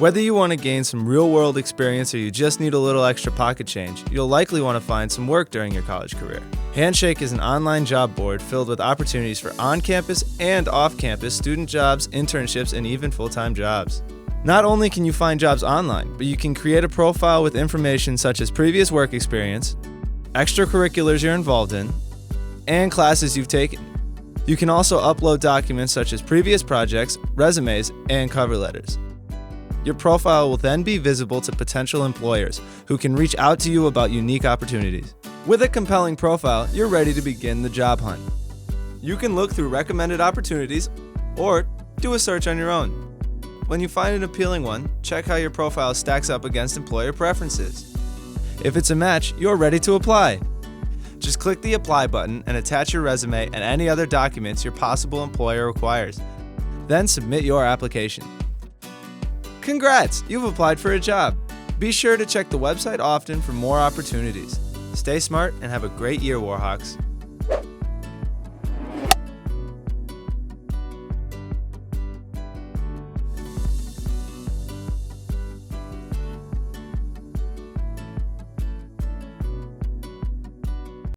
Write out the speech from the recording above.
Whether you want to gain some real-world experience or you just need a little extra pocket change, you'll likely want to find some work during your college career. Handshake is an online job board filled with opportunities for on-campus and off-campus student jobs, internships, and even full-time jobs. Not only can you find jobs online, but you can create a profile with information such as previous work experience, extracurriculars you're involved in, and classes you've taken. You can also upload documents such as previous projects, resumes, and cover letters. Your profile will then be visible to potential employers who can reach out to you about unique opportunities. With a compelling profile, you're ready to begin the job hunt. You can look through recommended opportunities or do a search on your own. When you find an appealing one, check how your profile stacks up against employer preferences. If it's a match, you're ready to apply. Just click the apply button and attach your resume and any other documents your possible employer requires. Then submit your application. Congrats! You've applied for a job. Be sure to check the website often for more opportunities. Stay smart and have a great year, Warhawks.